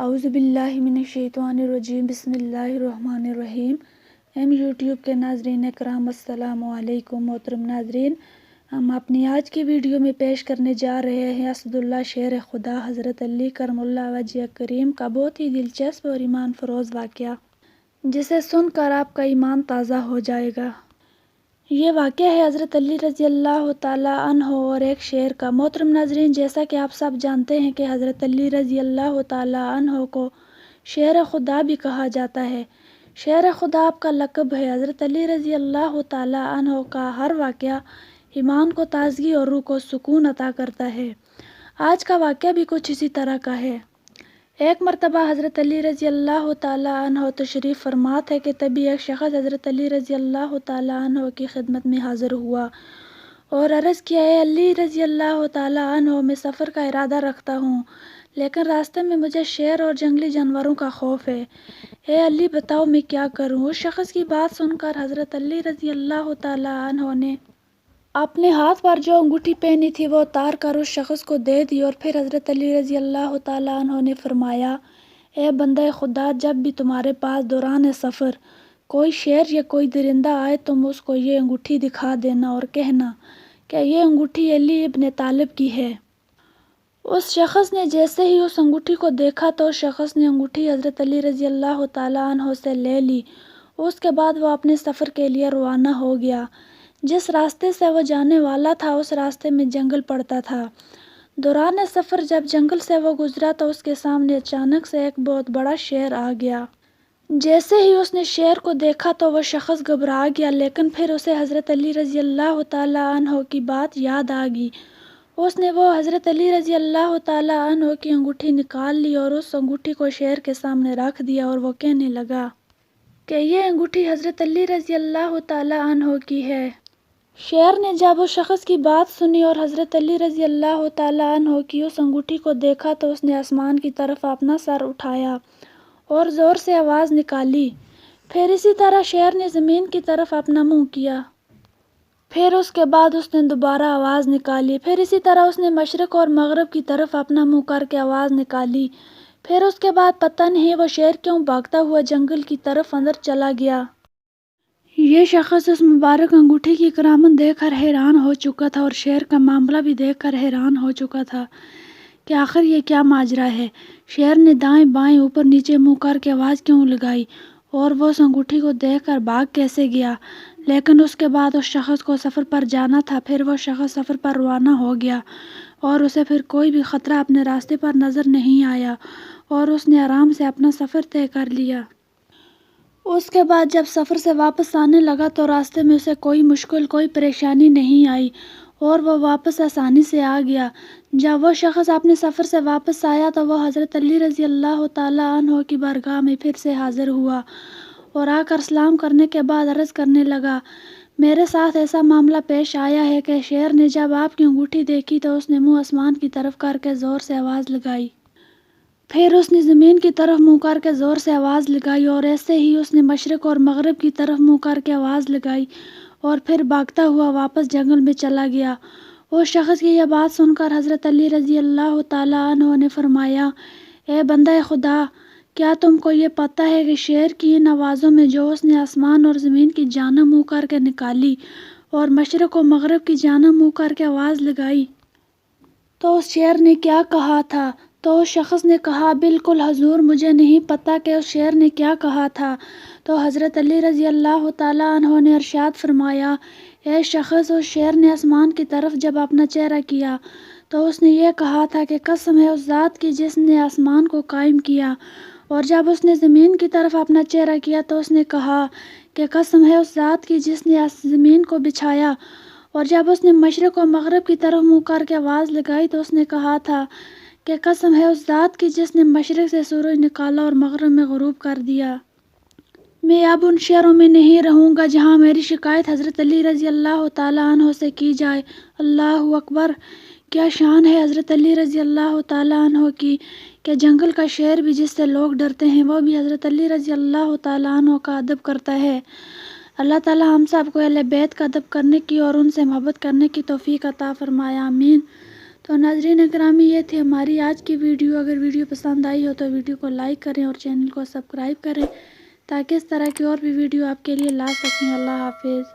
اعوذ باللہ من الشیطان الرجیم بسم اللہ الرحمن الرحیم۔ یوٹیوب کے ناظرین اکرام السلام علیکم۔ محترم ناظرین، ہم اپنی آج کی ویڈیو میں پیش کرنے جا رہے ہیں اسد اللہ شیر خدا حضرت علی کرم اللہ وجہ کریم کا بہت ہی دلچسپ اور ایمان فروز واقعہ، جسے سن کر آپ کا ایمان تازہ ہو جائے گا۔ یہ واقعہ ہے حضرت علی رضی اللہ تعالیٰ عنہ اور ایک شیر کا۔ محترم ناظرین، جیسا کہ آپ سب جانتے ہیں کہ حضرت علی رضی اللہ تعالیٰ عنہ کو شیر خدا بھی کہا جاتا ہے۔ شیر خدا آپ کا لقب ہے۔ حضرت علی رضی اللہ تعالیٰ عنہ کا ہر واقعہ ایمان کو تازگی اور روح کو سکون عطا کرتا ہے۔ آج کا واقعہ بھی کچھ اسی طرح کا ہے۔ ایک مرتبہ حضرت علی رضی اللہ تعالیٰ عنہ تشریف فرما تھے کہ تبھی ایک شخص حضرت علی رضی اللہ تعالیٰ عنہ کی خدمت میں حاضر ہوا اور عرض کیا، اے علی رضی اللہ تعالیٰ عنہ، میں سفر کا ارادہ رکھتا ہوں، لیکن راستے میں مجھے شیر اور جنگلی جانوروں کا خوف ہے۔ اے علی، بتاؤ میں کیا کروں؟ اس شخص کی بات سن کر حضرت علی رضی اللہ تعالیٰ عنہ نے اپنے ہاتھ پر جو انگوٹھی پہنی تھی وہ اتار کر اس شخص کو دے دی، اور پھر حضرت علی رضی اللہ تعالیٰ عنہ نے فرمایا، اے بندہ خدا، جب بھی تمہارے پاس دوران سفر کوئی شیر یا کوئی درندہ آئے، تم اس کو یہ انگوٹھی دکھا دینا اور کہنا کہ یہ انگوٹھی علی ابن طالب کی ہے۔ اس شخص نے جیسے ہی اس انگوٹھی کو دیکھا تو اس شخص نے انگوٹھی حضرت علی رضی اللہ تعالیٰ عنہ سے لے لی۔ اس کے بعد وہ اپنے سفر کے لیے روانہ ہو گیا۔ جس راستے سے وہ جانے والا تھا اس راستے میں جنگل پڑتا تھا۔ دوران سفر جب جنگل سے وہ گزرا تو اس کے سامنے اچانک سے ایک بہت بڑا شیر آ گیا۔ جیسے ہی اس نے شیر کو دیکھا تو وہ شخص گھبرا گیا، لیکن پھر اسے حضرت علی رضی اللہ تعالیٰ عنہ کی بات یاد آ گئی۔ اس نے وہ حضرت علی رضی اللہ تعالیٰ عنہ کی انگوٹھی نکال لی اور اس انگوٹھی کو شیر کے سامنے رکھ دیا، اور وہ کہنے لگا کہ یہ انگوٹھی حضرت علی رضی اللہ تعالیٰ عنہ کی ہے۔ شیر نے جب اس شخص کی بات سنی اور حضرت علی رضی اللہ تعالیٰ عنہ کی اس انگوٹھی کو دیکھا تو اس نے آسمان کی طرف اپنا سر اٹھایا اور زور سے آواز نکالی۔ پھر اسی طرح شیر نے زمین کی طرف اپنا منہ کیا۔ پھر اس کے بعد اس نے دوبارہ آواز نکالی۔ پھر اسی طرح اس نے مشرق اور مغرب کی طرف اپنا منہ کر کے آواز نکالی۔ پھر اس کے بعد پتہ نہیں وہ شیر کیوں بھاگتا ہوا جنگل کی طرف اندر چلا گیا۔ یہ شخص اس مبارک انگوٹھی کی کرامت دیکھ کر حیران ہو چکا تھا اور شیر کا معاملہ بھی دیکھ کر حیران ہو چکا تھا کہ آخر یہ کیا ماجرا ہے۔ شیر نے دائیں بائیں اوپر نیچے منہ کر کے آواز کیوں لگائی اور وہ اس انگوٹھی کو دیکھ کر بھاگ کیسے گیا؟ لیکن اس کے بعد اس شخص کو سفر پر جانا تھا۔ پھر وہ شخص سفر پر روانہ ہو گیا اور اسے پھر کوئی بھی خطرہ اپنے راستے پر نظر نہیں آیا اور اس نے آرام سے اپنا سفر طے کر لیا۔ اس کے بعد جب سفر سے واپس آنے لگا تو راستے میں اسے کوئی مشکل، کوئی پریشانی نہیں آئی اور وہ واپس آسانی سے آ گیا۔ جب وہ شخص اپنے سفر سے واپس آیا تو وہ حضرت علی رضی اللہ تعالیٰ عنہ کی بارگاہ میں پھر سے حاضر ہوا اور آ کر سلام کرنے کے بعد عرض کرنے لگا، میرے ساتھ ایسا معاملہ پیش آیا ہے کہ شیر نے جب آپ کی انگوٹھی دیکھی تو اس نے منہ آسمان کی طرف کر کے زور سے آواز لگائی۔ پھر اس نے زمین کی طرف منہ کر کے زور سے آواز لگائی اور ایسے ہی اس نے مشرق اور مغرب کی طرف منہ کر کے آواز لگائی اور پھر بھاگتا ہوا واپس جنگل میں چلا گیا۔ اس شخص کی یہ بات سن کر حضرت علی رضی اللہ تعالیٰ عنہ نے فرمایا، اے بندہ خدا، کیا تم کو یہ پتہ ہے کہ شیر کی ان آوازوں میں جو اس نے آسمان اور زمین کی جانب منہ کر کے نکالی اور مشرق و مغرب کی جانب منہ کر کے آواز لگائی تو اس شیر نے کیا کہا تھا؟ تو اس شخص نے کہا، بالکل حضور، مجھے نہیں پتہ کہ اس شیر نے کیا کہا تھا۔ تو حضرت علی رضی اللہ تعالیٰ عنہ نے ارشاد فرمایا، اے شخص، اس شیر نے آسمان کی طرف جب اپنا چہرہ کیا تو اس نے یہ کہا تھا کہ قسم ہے اس ذات کی جس نے آسمان کو قائم کیا، اور جب اس نے زمین کی طرف اپنا چہرہ کیا تو اس نے کہا کہ قسم ہے اس ذات کی جس نے زمین کو بچھایا، اور جب اس نے مشرق و مغرب کی طرف منہ کر کے آواز لگائی تو اس نے کہا تھا کہ قسم ہے اس ذات کی جس نے مشرق سے سورج نکالا اور مغرب میں غروب کر دیا۔ میں اب ان شہروں میں نہیں رہوں گا جہاں میری شکایت حضرت علی رضی اللہ تعالیٰ عنہ سے کی جائے۔ اللہ اکبر! کیا شان ہے حضرت علی رضی اللہ تعالیٰ عنہ کی کہ جنگل کا شیر بھی جس سے لوگ ڈرتے ہیں وہ بھی حضرت علی رضی اللہ تعالیٰ عنہ کا ادب کرتا ہے۔ اللہ تعالیٰ ہم سب کو اہل بیت کا ادب کرنے کی اور ان سے محبت کرنے کی توفیق عطا فرمائے، آمین۔ تو ناظرین اکرامی یہ تھی ہماری آج کی ویڈیو. اگر ویڈیو پسند آئی ہو تو ویڈیو کو لائک کریں اور چینل کو سبسکرائب کریں تاکہ اس طرح کی اور بھی ویڈیو آپ کے لیے لا سکیں. اللہ حافظ.